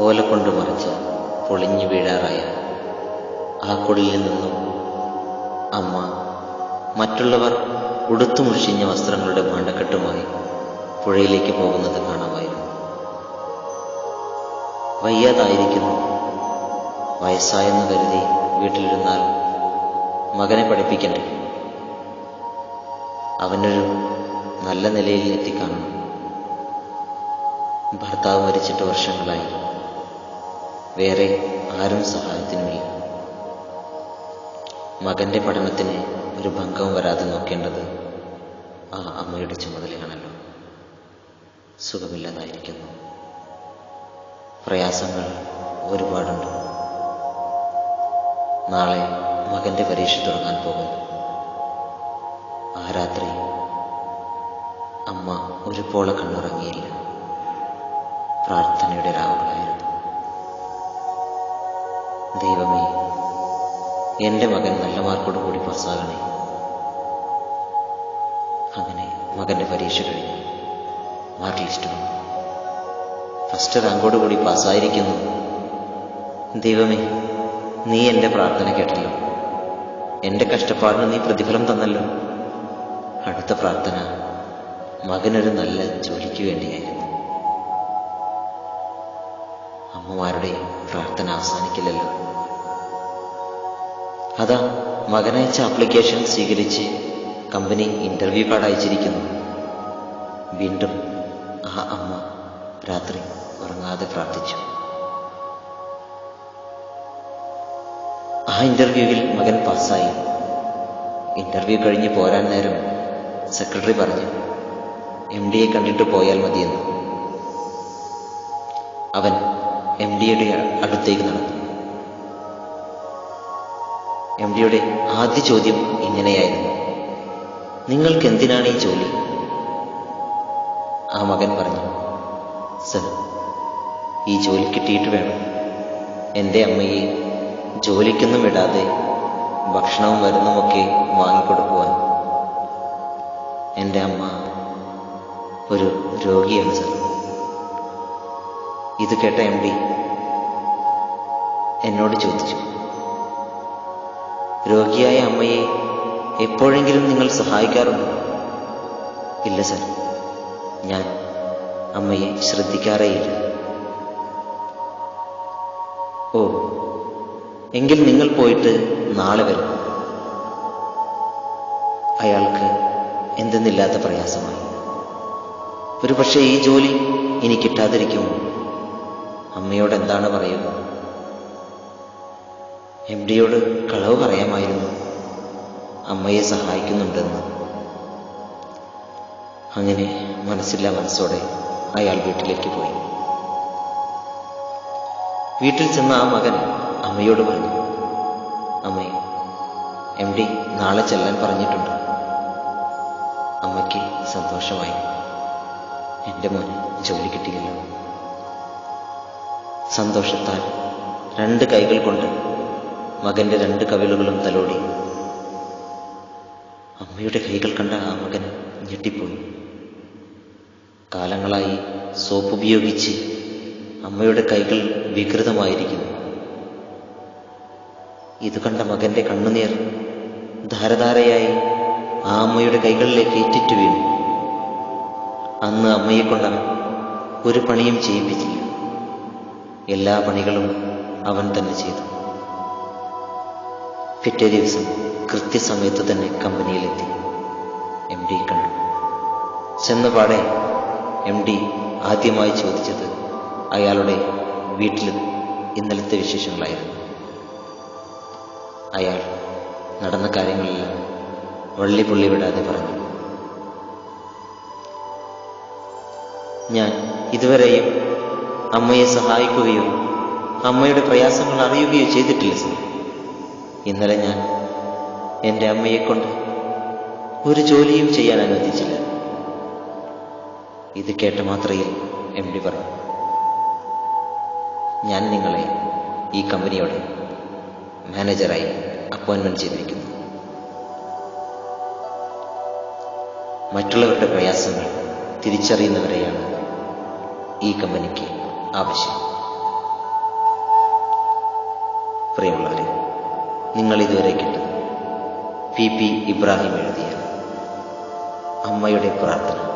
ഓല കൊണ്ട് മറിച്ച പൊളിഞ്ഞു വീഴാറായ ആ കുടിലിൽ നിന്നും അമ്മ മറ്റുള്ളവർ ഉടുത്തു മുഷിഞ്ഞ വസ്ത്രങ്ങളുടെ ഭാണ്ഡക്കെട്ടുമായി പുഴയിലേക്ക് പോകുന്നത് കാണാമായിരുന്നു. വയ്യാതായിരിക്കുന്നു, വയസ്സായെന്ന് കരുതി വീട്ടിലിരുന്നാൽ മകനെ പഠിപ്പിക്കണ്ടേ? അവനൊരു നല്ല നിലയിൽ എത്തിക്കാണണം. ഭർത്താവ് മരിച്ചിട്ട് വർഷങ്ങളായി. വേറെ ആരും സഹായത്തിനുമില്ല. മകന്റെ പഠനത്തിന് ഒരു ഭംഗവും വരാതെ നോക്കേണ്ടത് ആ അമ്മയുടെ ചുമതലയാണല്ലോ. സുഖമില്ലാതായിരിക്കുന്നു. പ്രയാസങ്ങൾ ഒരുപാടുണ്ട്. നാളെ മകന്റെ പരീക്ഷ തുടങ്ങാൻ പോകുന്നു. ആ രാത്രി അമ്മ ഒരുപോലെ കണ്ണുറങ്ങിയില്ല. പ്രാർത്ഥനയുടെ രാവുകളായിരുന്നു. ദൈവമേ, എന്റെ മകൻ നല്ല മാർക്കോട് കൂടി പാസ്സാകണേ. അങ്ങനെ മകന്റെ പരീക്ഷ കഴിഞ്ഞു. മാർക്ക് ലിസ്റ്റ് വന്നു. ഫസ്റ്റ് റാങ്കോട് കൂടി പാസ്സായിരിക്കുന്നു. ദൈവമേ, നീ എന്റെ പ്രാർത്ഥന കേട്ടല്ലോ. എന്റെ കഷ്ടപ്പാടിന് നീ പ്രതിഫലം തന്നല്ലോ. അടുത്ത പ്രാർത്ഥന മകനൊരു നല്ല ജോലിക്ക് വേണ്ടിയായിരുന്നു. അമ്മമാരുടെ പ്രാർത്ഥന അവസാനിക്കില്ലല്ലോ. അതാ മകനയച്ച ആപ്ലിക്കേഷൻ സ്വീകരിച്ച് കമ്പനി ഇന്റർവ്യൂ കാർഡ് അയച്ചിരിക്കുന്നു. വീണ്ടും ആ അമ്മ രാത്രി ഉറങ്ങാതെ പ്രാർത്ഥിച്ചു. ആ ഇന്റർവ്യൂവിൽ മകൻ പാസ്സായി. ഇന്റർവ്യൂ കഴിഞ്ഞ് പോരാൻ നേരം സെക്രട്ടറി പറഞ്ഞു, MD കണ്ടിട്ട് പോയാൽ മതിയെന്ന്. അവൻ MD അടുത്തേക്ക് നടന്നു. MD ആദ്യ ചോദ്യം ഇങ്ങനെയായിരുന്നു, നിങ്ങൾക്ക് എന്തിനാണ് ഈ ജോലി? ആ മകൻ പറഞ്ഞു, സർ, ഈ ജോലി കിട്ടിയിട്ട് വേണം എൻ്റെ അമ്മയെ ജോലിക്കൊന്നും വിടാതെ ഭക്ഷണവും മരുന്നുമൊക്കെ വാങ്ങിക്കൊടുക്കുവാൻ. എൻ്റെ അമ്മ ഒരു രോഗിയാണ് സർ. ഇത് കേട്ട MD എന്നോട് ചോദിച്ചു, രോഗിയായ അമ്മയെ എപ്പോഴെങ്കിലും നിങ്ങൾ സഹായിക്കാറുണ്ടോ? ഇല്ല സർ, ഞാൻ അമ്മയെ ശ്രദ്ധിക്കാറേയില്ല. ഓ, എങ്കിൽ നിങ്ങൾ പോയിട്ട് നാളെ വരും. അയാൾക്ക് എന്തെന്നില്ലാത്ത പ്രയാസമായി. ഒരു പക്ഷേ ഈ ജോലി ഇനി കിട്ടാതിരിക്കുമോ? അമ്മയോട് എന്താണ് പറയുക? MD കളവ് പറയാമായിരുന്നു അമ്മയെ സഹായിക്കുന്നുണ്ടെന്ന്. അങ്ങനെ മനസ്സില്ലാ മനസ്സോടെ അയാൾ വീട്ടിലേക്ക് പോയി. വീട്ടിൽ ചെന്ന ആ മകൻ അമ്മയോട് പറഞ്ഞു, അമ്മേ, MD നാളെ ചെല്ലാൻ പറഞ്ഞിട്ടുണ്ട്. അമ്മയ്ക്ക് സന്തോഷമായി. എൻ്റെ മോന് ജോലി കിട്ടിയല്ലോ. സന്തോഷത്താൽ 2 കൈകൾ കൊണ്ട് മകന്റെ 2 കവിളുകളും തലോടി. അമ്മയുടെ കൈകൾ കണ്ട ആ മകൻ ഞെട്ടിപ്പോയി. കാലങ്ങളായി സോപ്പ് ഉപയോഗിച്ച് അമ്മയുടെ കൈകൾ വികൃതമായിരിക്കുന്നു. ഇത് കണ്ട മകന്റെ കണ്ണുനീർ ധാരധാരയായി ആ അമ്മയുടെ കൈകളിലേക്ക് ഏറ്റിറ്റു വീണു. അന്ന് അമ്മയെ കൊണ്ടവൻ ഒരു പണിയും ചെയ്യിപ്പിച്ചില്ല. എല്ലാ പണികളും അവൻ തന്നെ ചെയ്തു. പിറ്റേ ദിവസം കൃത്യസമയത്ത് തന്നെ കമ്പനിയിലെത്തി. MD കണ്ടു. ചെന്നപാടെ MD ആദ്യമായി ചോദിച്ചത് അയാളുടെ വീട്ടിൽ ഇന്നലത്തെ വിശേഷങ്ങളായിരുന്നു. അയാൾ നടന്ന കാര്യങ്ങളെല്ലാം വള്ളിപുള്ളി വിടാതെ പറഞ്ഞു. ഞാൻ ഇതുവരെയും അമ്മയെ സഹായിക്കുകയോ അമ്മയുടെ പ്രയാസങ്ങൾ അറിയുകയോ ചെയ്തിട്ടില്ല സർ. ഇന്നലെ ഞാൻ എൻ്റെ അമ്മയെ കൊണ്ട് ഒരു ജോലിയും ചെയ്യാൻ അനുവദിച്ചില്ല. ഇത് കേട്ട മാത്രയിൽ MD പറഞ്ഞു, ഞാൻ നിങ്ങളെ ഈ കമ്പനിയോടെ മാനേജറായി അപ്പോയിന്റ്മെന്റ് ചെയ്തിരിക്കുന്നു. മറ്റുള്ളവരുടെ പ്രയാസങ്ങൾ തിരിച്ചറിയുന്നവരെയാണ് ഈ കമ്പനിക്ക് ആവശ്യം. പ്രിയമുള്ളവരെ, നിങ്ങൾ ഇതുവരെ കേട്ടത് പി ഇബ്രാഹിം എഴുതിയ അമ്മയുടെ പ്രാർത്ഥന.